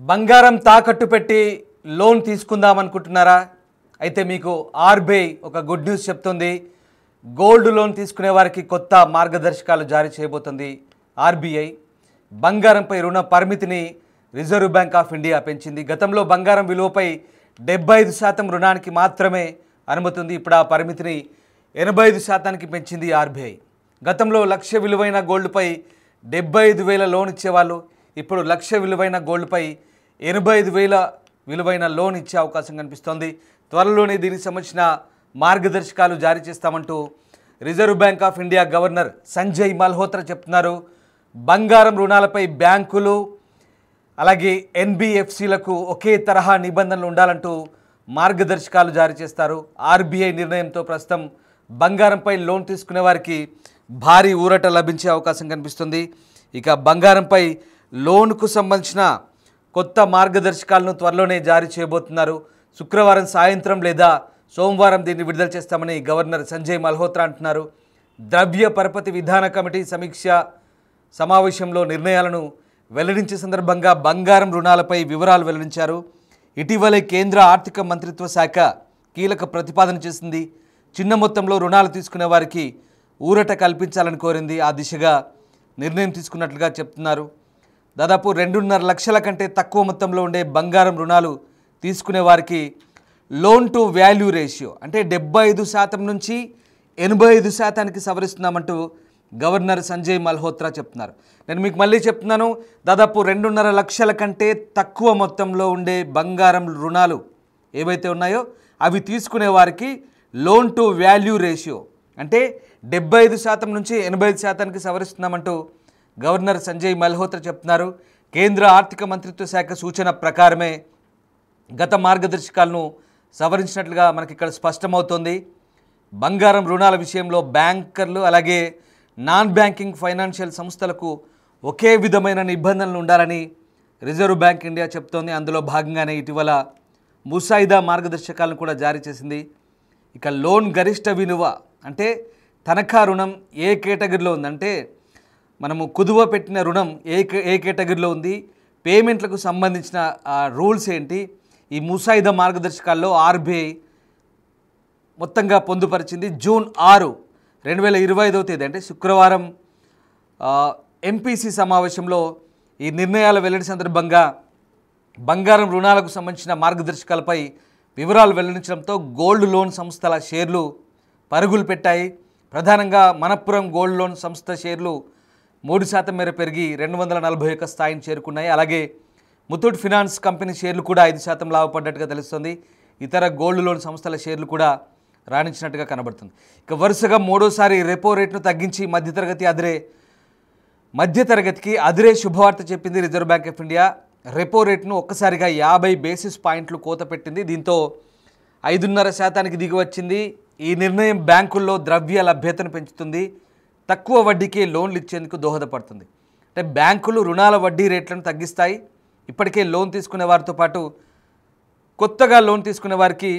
బంగారం తాకట్టు పెట్టి లోన్ తీసుకుందాం అనుకుంటున్నారా? అయితే మీకు ఆర్బీఐ ఒక గుడ్ న్యూస్ చెప్తుంది. గోల్డ్ లోన్ తీసుకునే వారికి కొత్త మార్గదర్శకాలు జారీ చేయబోతుంది. ఆర్బీఐ బంగారంపై రుణ పరిమితిని రిజర్వ్ బ్యాంక్ ఆఫ్ ఇండియా పెంచింది. గతంలో బంగారం విలువపై 75% రుణానికి మాత్రమే అనుమతి ఉంది. ఇప్పుడు ఆ పరిమితిని 85%కి పెంచింది ఆర్బీఐ. గతంలో లక్ష విలువైన గోల్డ్పై 75,000 లోన్ ఇచ్చేవాళ్ళు. ఇప్పుడు లక్ష విలువైన గోల్డ్పై 85,000 విలువైన లోన్ ఇచ్చే అవకాశం కనిపిస్తోంది. త్వరలోనే దీనికి సంబంధించిన మార్గదర్శకాలు జారీ చేస్తామంటూ Reserve Bank of India governor Sanjay Malhotra చెప్తున్నారు. బంగారం రుణాలపై బ్యాంకులు అలాగే ఎన్బిఎఫ్సిలకు ఒకే తరహా నిబంధనలు ఉండాలంటూ మార్గదర్శకాలు జారీ చేస్తారు. ఆర్బీఐ నిర్ణయంతో ప్రస్తుతం బంగారంపై లోన్ తీసుకునే వారికి భారీ ఊరట లభించే అవకాశం కనిపిస్తుంది. ఇక బంగారంపై లోన్కు సంబంధించిన కొత్త మార్గదర్శకాలను త్వరలోనే జారీ చేయబోతున్నారు. శుక్రవారం సాయంత్రం లేదా సోమవారం దీన్ని విడుదల చేస్తామని గవర్నర్ సంజయ్ మల్హోత్రా అంటున్నారు. ద్రవ్య పరపతి విధాన కమిటీ సమీక్ష సమావేశంలో నిర్ణయాలను వెల్లడించే సందర్భంగా బంగారం రుణాలపై వివరాలు వెల్లడించారు. ఇటీవలే కేంద్ర ఆర్థిక మంత్రిత్వ శాఖ కీలక ప్రతిపాదన చేసింది. చిన్న మొత్తంలో రుణాలు తీసుకునే వారికి ఊరట కల్పించాలని కోరింది. ఆ దిశగా నిర్ణయం తీసుకున్నట్లుగా చెప్తున్నారు. దాదాపు 2.5 లక్షల కంటే తక్కువ మొత్తంలో ఉండే బంగారం రుణాలు తీసుకునే వారికి లోన్ టు వాల్యూ రేషియో అంటే 75% నుంచి 85%కి సవరిస్తున్నామంటూ గవర్నర్ సంజయ్ మల్హోత్రా చెప్తున్నారు. నేను మీకు మళ్ళీ చెప్తున్నాను, దాదాపు 2.5 లక్షల కంటే తక్కువ మొత్తంలో ఉండే బంగారం రుణాలు ఏవైతే ఉన్నాయో అవి తీసుకునే వారికి లోన్ టు వాల్యూ రేషియో అంటే 75% నుంచి 85%కి సవరిస్తున్నామంటూ గవర్నర్ సంజయ్ మల్హోత్రా చెప్తున్నారు. కేంద్ర ఆర్థిక మంత్రిత్వ శాఖ సూచన ప్రకారమే గత మార్గదర్శకాలను సవరించినట్లుగా మనకి ఇక్కడ స్పష్టమవుతోంది. బంగారం రుణాల విషయంలో బ్యాంకర్లు అలాగే నాన్ బ్యాంకింగ్ ఫైనాన్షియల్ సంస్థలకు ఒకే విధమైన నిబంధనలు ఉండాలని రిజర్వ్ బ్యాంక్ ఇండియా చెప్తోంది. అందులో భాగంగానే ఇటీవల ముసాయిదా మార్గదర్శకాలను కూడా జారీ చేసింది. ఇక లోన్ గరిష్ట విలువ అంటే తనఖా రుణం ఏ కేటగిరీలో ఉందంటే మనము కుదువ పెట్టిన రుణం ఏ కేటగిరీలో ఉంది, పేమెంట్లకు సంబంధించిన రూల్స్ ఏంటి, ఈ ముసాయిదా మార్గదర్శకాల్లో ఆర్బీఐ మొత్తంగా పొందుపరిచింది. జూన్ 6, 2025 అంటే శుక్రవారం ఎంపీసీ సమావేశంలో ఈ నిర్ణయాల వెల్లడి సందర్భంగా బంగారం రుణాలకు సంబంధించిన మార్గదర్శకాలపై వివరాలు వెల్లడించడంతో గోల్డ్ లోన్ సంస్థల షేర్లు పరుగులు పెట్టాయి. ప్రధానంగా మనప్పురం గోల్డ్ లోన్ సంస్థ షేర్లు 3% మేర పెరిగి 241 స్థాయిని చేరుకున్నాయి. అలాగే ముతూట్ ఫినాన్స్ కంపెనీ షేర్లు కూడా 5% లాభపడ్డట్టుగా తెలుస్తుంది. ఇతర గోల్డ్ లోన్ సంస్థల షేర్లు కూడా రాణించినట్టుగా కనబడుతుంది. ఇక వరుసగా మూడోసారి రెపో రేట్ను తగ్గించి మధ్యతరగతికి అదిరే శుభవార్త చెప్పింది Reserve Bank of India. Repo రేట్ను ఒక్కసారిగా 50 బేసిస్ పాయింట్లు కోత పెట్టింది. దీంతో 5.5%కి దిగి వచ్చింది. ఈ నిర్ణయం బ్యాంకుల్లో ద్రవ్య లభ్యతను పెంచుతుంది, తక్కువ వడ్డీకి లోన్లు ఇచ్చేందుకు దోహదపడుతుంది. అంటే బ్యాంకులు రుణాల వడ్డీ రేట్లను తగ్గిస్తాయి. ఇప్పటికే లోన్ తీసుకునే వారితో పాటు కొత్తగా లోన్ తీసుకునే వారికి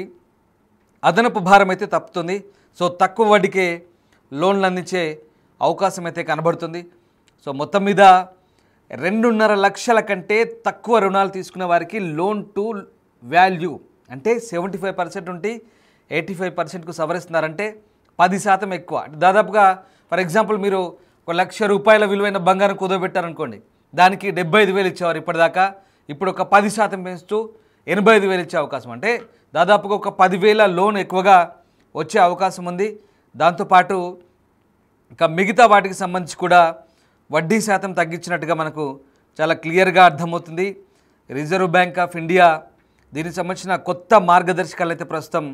అదనపు భారం అయితే తప్పుతుంది. సో తక్కువ వడ్డీకే లోన్లు అందించే అవకాశం అయితే కనబడుతుంది. సో మొత్తం మీద 2.5 లక్షల కంటే తక్కువ రుణాలు తీసుకునే వారికి లోన్ టు వాల్యూ అంటే 75% ఉంటే 85%కు సవరిస్తున్నారంటే 10% ఎక్కువ. దాదాపుగా ఫర్ ఎగ్జాంపుల్ మీరు 1,00,000 రూపాయల విలువైన బంగారం కుదవబెట్టారనుకోండి, దానికి 75,000 ఇచ్చేవారు ఇప్పటిదాకా. ఇప్పుడు ఒక 10% పెంచుతూ 85,000 ఇచ్చే అవకాశం, అంటే దాదాపుగా ఒక 10,000 లోన్ ఎక్కువగా వచ్చే అవకాశం ఉంది. దాంతోపాటు ఇక మిగతా వాటికి సంబంధించి కూడా వడ్డీ శాతం తగ్గించినట్టుగా మనకు చాలా క్లియర్గా అర్థమవుతుంది. రిజర్వ్ బ్యాంక్ ఆఫ్ ఇండియా దీనికి సంబంధించిన కొత్త మార్గదర్శకాలు అయితే ప్రస్తుతం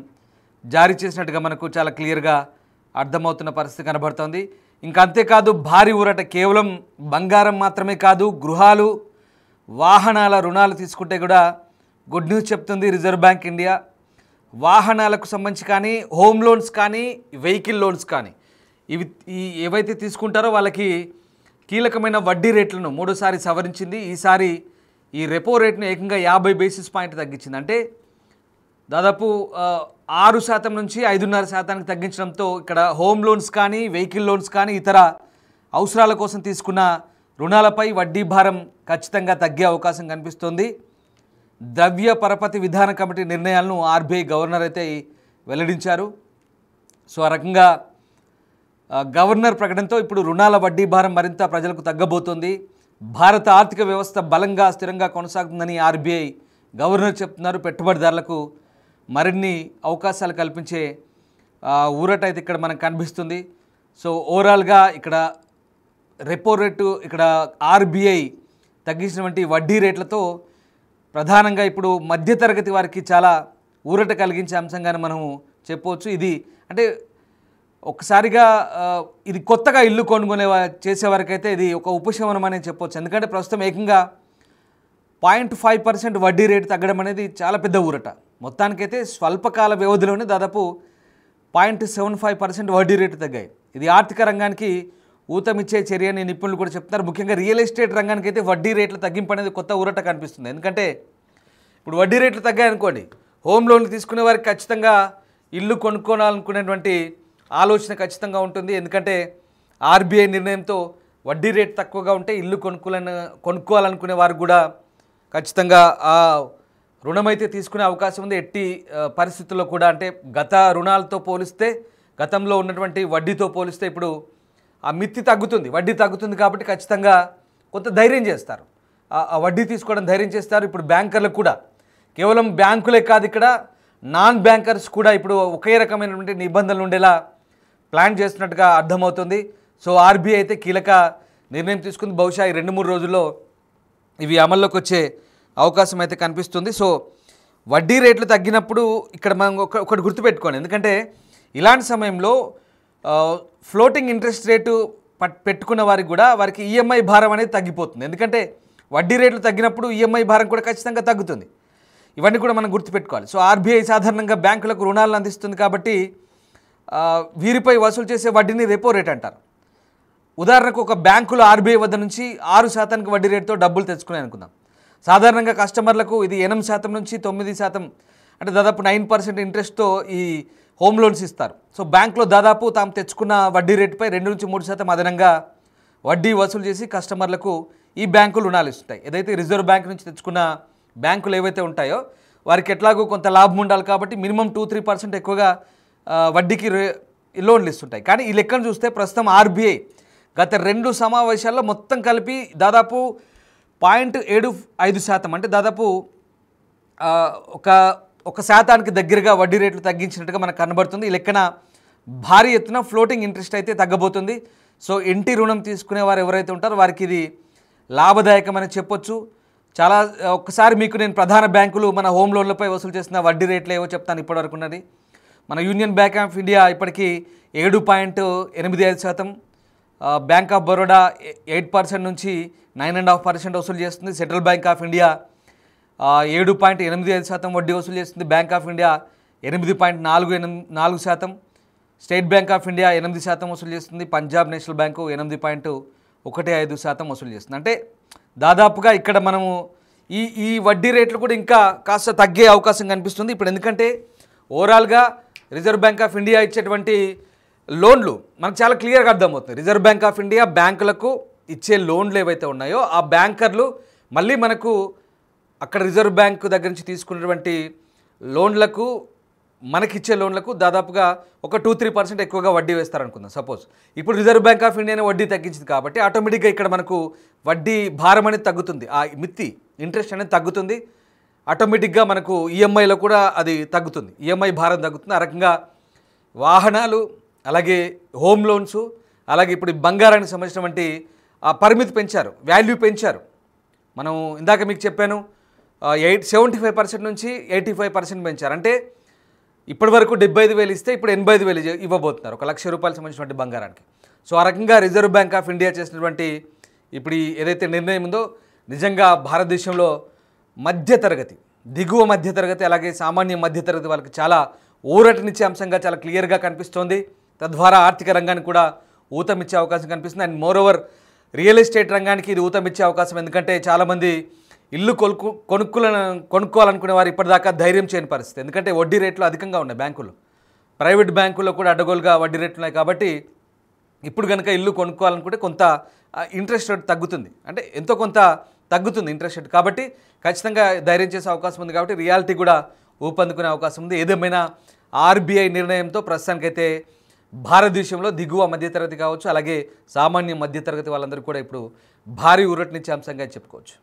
జారీ చేసినట్టుగా మనకు చాలా క్లియర్గా అర్థమవుతున్న పరిస్థితి కనబడుతోంది. ఇంకా అంతేకాదు భారీ ఊరట కేవలం బంగారం మాత్రమే కాదు, గృహాలు వాహనాల రుణాలు తీసుకుంటే కూడా గుడ్ న్యూస్ చెప్తుంది రిజర్వ్ బ్యాంక్ ఇండియా. వాహనాలకు సంబంధించి కానీ, హోమ్ లోన్స్ కానీ, వెహికల్ లోన్స్ కానీ ఏవైతే తీసుకుంటారో వాళ్ళకి కీలకమైన వడ్డీ రేట్లను 3సారి సవరించింది. ఈసారి ఈ రెపో రేట్ను ఏకంగా 50 బేసిస్ పాయింట్ తగ్గించింది. అంటే దాదాపు 6% నుంచి 5.5%కి తగ్గించడంతో ఇక్కడ హోమ్ లోన్స్ కానీ, వెహికల్ లోన్స్ కానీ, ఇతర అవసరాల కోసం తీసుకున్న రుణాలపై వడ్డీ భారం ఖచ్చితంగా తగ్గే అవకాశం కనిపిస్తోంది. ద్రవ్య పరపతి విధాన కమిటీ నిర్ణయాలను ఆర్బీఐ గవర్నర్ అయితే వెల్లడించారు. సో ఆ రకంగా గవర్నర్ ప్రకటనతో ఇప్పుడు రుణాల వడ్డీ భారం మరింత ప్రజలకు తగ్గబోతోంది. భారత ఆర్థిక వ్యవస్థ బలంగా స్థిరంగా కొనసాగుతుందని ఆర్బీఐ గవర్నర్ చెప్తున్నారు. పెట్టుబడిదారులకు మరిన్ని అవకాశాలు కల్పించే ఊరట అయితే ఇక్కడ మనకు కనిపిస్తుంది. సో ఓవరాల్గా ఇక్కడ రెపో రేటు, ఇక్కడ ఆర్బీఐ తగ్గించినటువంటి వడ్డీ రేట్లతో ప్రధానంగా ఇప్పుడు మధ్యతరగతి వారికి చాలా ఊరట కలిగించే అంశంగానే మనము చెప్పవచ్చు. ఇది అంటే ఒక్కసారిగా ఇది కొత్తగా ఇల్లు కొనుక్కునే చేసేవారికైతే ఇది ఒక ఉపశమనం అనేది చెప్పవచ్చు. ఎందుకంటే ప్రస్తుతం ఏకంగా 0.5% వడ్డీ రేటు తగ్గడం అనేది చాలా పెద్ద ఊరట. మొత్తానికైతే స్వల్పకాల వ్యవధిలోనే దాదాపు 0.75% వడ్డీ రేటు తగ్గాయి. ఇది ఆర్థిక రంగానికి ఊతమిచ్చే చర్య అని నిపుణులు కూడా చెప్తున్నారు. ముఖ్యంగా రియల్ ఎస్టేట్ రంగానికి అయితే వడ్డీ రేట్ల తగ్గింపు అనేది కొత్త ఊరట కనిపిస్తుంది. ఎందుకంటే ఇప్పుడు వడ్డీ రేట్లు తగ్గాయనుకోండి, హోమ్ లోన్లు తీసుకునే వారికి ఖచ్చితంగా ఇల్లు కొనుక్కోవాలనుకునేటువంటి ఆలోచన ఖచ్చితంగా ఉంటుంది. ఎందుకంటే ఆర్బీఐ నిర్ణయంతో వడ్డీ రేటు తక్కువగా ఉంటే ఇల్లు కొనుక్కోవాలనుకునే వారికి కూడా ఖచ్చితంగా ఆ రుణమైతే తీసుకునే అవకాశం ఉంది. ఎట్టి పరిస్థితుల్లో కూడా అంటే గత రుణాలతో పోలిస్తే, గతంలో ఉన్నటువంటి వడ్డీతో పోలిస్తే ఇప్పుడు ఆ మిత్తి తగ్గుతుంది, వడ్డీ తగ్గుతుంది. కాబట్టి ఖచ్చితంగా కొంత ధైర్యం చేస్తారు, ఆ వడ్డీ తీసుకోవడం ధైర్యం చేస్తారు. ఇప్పుడు బ్యాంకర్లకు కూడా, కేవలం బ్యాంకులే కాదు, ఇక్కడ నాన్ బ్యాంకర్స్ కూడా ఇప్పుడు ఒకే రకమైనటువంటి నిబంధనలు ఉండేలా ప్లాన్ చేస్తున్నట్టుగా అర్థమవుతుంది. సో ఆర్బీఐ అయితే కీలక నిర్ణయం తీసుకుంది. బహుశా ఈ 2-3 రోజుల్లో ఇవి అమల్లోకి వచ్చే అవకాశం అయితే కనిపిస్తుంది. సో వడ్డీ రేట్లు తగ్గినప్పుడు ఇక్కడ మనం ఒకటి గుర్తుపెట్టుకోండి. ఎందుకంటే ఇలాంటి సమయంలో ఫ్లోటింగ్ ఇంట్రెస్ట్ రేటు పెట్టుకున్న వారికి కూడా వారికి ఈఎంఐ భారం అనేది తగ్గిపోతుంది. ఎందుకంటే వడ్డీ రేట్లు తగ్గినప్పుడు ఈఎంఐ భారం కూడా ఖచ్చితంగా తగ్గుతుంది. ఇవన్నీ కూడా మనం గుర్తుపెట్టుకోవాలి. సో ఆర్బీఐ సాధారణంగా బ్యాంకులకు రుణాలను అందిస్తుంది కాబట్టి వీరిపై వసూలు చేసే వడ్డీని రెపో రేట్ అంటారు. ఉదాహరణకు ఒక బ్యాంకులో ఆర్బీఐ వద్ద నుంచి 6% వడ్డీ రేటుతో డబ్బులు తెచ్చుకున్నాయి అనుకుందాం. సాధారణంగా కస్టమర్లకు ఇది 8% నుంచి 9%, అంటే దాదాపు 9% ఇంట్రెస్ట్తో ఈ హోమ్ లోన్స్ ఇస్తారు. సో బ్యాంకులో దాదాపు తాము తెచ్చుకున్న వడ్డీ రేటుపై 2 నుంచి 3% అదనంగా వడ్డీ వసూలు చేసి కస్టమర్లకు ఈ బ్యాంకులు రుణాలు ఇస్తాయి. ఏదైతే రిజర్వ్ బ్యాంక్ నుంచి తెచ్చుకున్న బ్యాంకులు ఏవైతే ఉంటాయో వారికి ఎట్లాగో కొంత లాభం ఉండాలి కాబట్టి మినిమం 2-3% ఎక్కువగా వడ్డీకి లోన్లు ఇస్తుంటాయి. కానీ ఈ లెక్కను చూస్తే ప్రస్తుతం ఆర్బీఐ గత 2 సమావేశాల్లో మొత్తం కలిపి దాదాపు 0.75%, అంటే దాదాపు ఒక శాతానికి దగ్గరగా వడ్డీ రేట్లు తగ్గించినట్టుగా మనకు కనబడుతుంది. ఈ లెక్కన భారీ ఎత్తున ఫ్లోటింగ్ ఇంట్రెస్ట్ అయితే తగ్గబోతుంది. సో ఇంటి రుణం తీసుకునే వారు ఎవరైతే ఉంటారో వారికి ఇది లాభదాయకమని చెప్పొచ్చు. చాలా ఒక్కసారి మీకు నేను ప్రధాన బ్యాంకులు మన హోమ్ లోన్లపై వసూలు చేసిన వడ్డీ రేట్లు ఏవో చెప్తాను. ఇప్పటివరకు ఉన్నది మన యూనియన్ బ్యాంక్ ఆఫ్ ఇండియా ఇప్పటికీ 7.85%, బ్యాంక్ ఆఫ్ బరోడా 8% నుంచి 9.5% వసూలు చేస్తుంది. సెంట్రల్ బ్యాంక్ ఆఫ్ ఇండియా 7.85% వడ్డీ వసూలు చేస్తుంది. Bank of India 8.44%, state bank of India 8% వసూలు చేస్తుంది. పంజాబ్ నేషనల్ బ్యాంకు 8.15% వసూలు చేస్తుంది. అంటే దాదాపుగా ఇక్కడ మనము ఈ వడ్డీ రేట్లు కూడా ఇంకా కాస్త తగ్గే అవకాశం కనిపిస్తుంది ఇప్పుడు. ఎందుకంటే ఓవరాల్గా రిజర్వ్ బ్యాంక్ ఆఫ్ ఇండియా ఇచ్చేటువంటి లోన్లు మనకు చాలా క్లియర్గా అర్థమవుతుంది. రిజర్వ్ బ్యాంక్ ఆఫ్ ఇండియా బ్యాంకులకు ఇచ్చే లోన్లు ఏవైతే ఉన్నాయో ఆ బ్యాంకర్లు మళ్ళీ మనకు అక్కడ రిజర్వ్ బ్యాంకు దగ్గర నుంచి తీసుకున్నటువంటి లోన్లకు, మనకిచ్చే లోన్లకు దాదాపుగా ఒక 2-3% ఎక్కువగా వడ్డీ వేస్తారనుకుందాం. సపోజ్ ఇప్పుడు రిజర్వ్ బ్యాంక్ ఆఫ్ ఇండియానే వడ్డీ తగ్గించింది కాబట్టి ఆటోమేటిక్గా ఇక్కడ మనకు వడ్డీ భారం అనేది తగ్గుతుంది, ఆ మిత్తి ఇంట్రెస్ట్ అనేది తగ్గుతుంది. ఆటోమేటిక్గా మనకు ఈఎంఐలో కూడా అది తగ్గుతుంది, ఈఎంఐ భారం తగ్గుతుంది. ఆ రకంగా వాహనాలు, అలాగే హోమ్ లోన్స్, అలాగే ఇప్పుడు బంగారానికి సంబంధించినటువంటి ఆ పరిమితి పెంచారు, వాల్యూ పెంచారు. మనం ఇందాక మీకు చెప్పాను 75% నుంచి 85% పెంచారు. అంటే ఇప్పటి వరకు 75,000 ఇస్తే ఇప్పుడు 85,000 ఇవ్వబోతున్నారు 1,00,000 రూపాయలు సంబంధించినటువంటి బంగారానికి. సో ఆ రకంగా రిజర్వ్ బ్యాంక్ ఆఫ్ ఇండియా చేసినటువంటి ఇప్పుడు ఏదైతే నిర్ణయం ఉందో నిజంగా భారతదేశంలో మధ్యతరగతి, దిగువ మధ్యతరగతి, అలాగే సామాన్య మధ్యతరగతి వాళ్ళకి చాలా ఊరటనిచ్చే అంశంగా చాలా క్లియర్గా కనిపిస్తోంది. తద్వారా ఆర్థిక రంగానికి కూడా ఊతమిచ్చే అవకాశం కనిపిస్తుంది. అండ్ మోరోవర్ రియల్ ఎస్టేట్ రంగానికి ఇది ఊతమిచ్చే అవకాశం. ఎందుకంటే చాలామంది ఇల్లు కొనుక్కోవాలనుకునే వారు ఇప్పటిదాకా ధైర్యం చేయని పరిస్థితి. ఎందుకంటే వడ్డీ రేట్లు అధికంగా ఉన్నాయి బ్యాంకుల్లో, ప్రైవేట్ బ్యాంకుల్లో కూడా అడ్డగోలుగా వడ్డీ రేట్లు ఉన్నాయి. కాబట్టి ఇప్పుడు కనుక ఇల్లు కొనుక్కోవాలనుకుంటే కొంత ఇంట్రెస్ట్ రేట్ తగ్గుతుంది, అంటే ఎంతో కొంత తగ్గుతుంది ఇంట్రెస్ట్ రేట్. కాబట్టి ఖచ్చితంగా ధైర్యం చేసే అవకాశం ఉంది. కాబట్టి రియాలిటీ కూడా ఊపందుకునే అవకాశం ఉంది. ఏదేమైనా ఆర్బీఐ నిర్ణయంతో ప్రస్తుతానికైతే భారతదేశంలో దిగువ మధ్యతరగతి కావచ్చు, అలాగే సామాన్య మధ్యతరగతి వాళ్ళందరూ కూడా ఇప్పుడు భారీ ఊరటనిచ్చే అంశంగా చెప్పుకోవచ్చు.